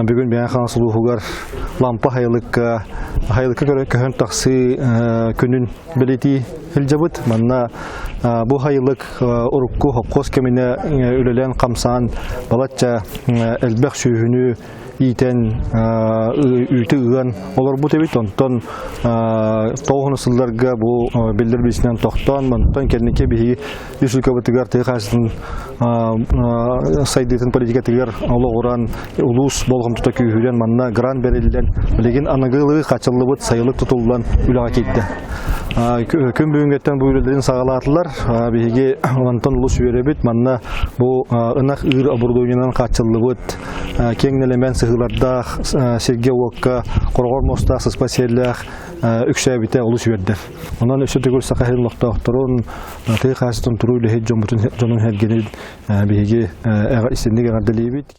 бүгін бәң қаңсылуғығар лампа хайылыққа көрі көхін тақсы күнін білеті хілжабыт. Манна бұл хайылық ұрыққы хоққос кәміне үлелен қамсан балатча әлбәқ сүйіні итен үйті ұған олар бұт әбет. Онтан тоғыны сылдарға бұл белдер бейсінен тоқтан, мұнтан кәлінеке бейі үсілкі бұтығар тұғы қасының сайдытын политикатығар олы оран ұлыс болғым тұта күйірен манна гран бәрелден білеген анығылығы қачылы бұт сайылық тұтылдан үліға кетті. Күн бүгінгеттен бұл үлелерін сағалатылар бейге онтан ұлыс үйеребет манна бұл ынақ ұр абырдойынан қачылы бұт кеңнелемен сығыларда серге уаққа қорғар моста сыспа серләқ үксәбіте ұлыс үйердер. Онан өсі түгіл сақайын лоқта оқтырын тұғы қасытын тұру үлі жонын әргенен бейге істендегі ғардылей бет.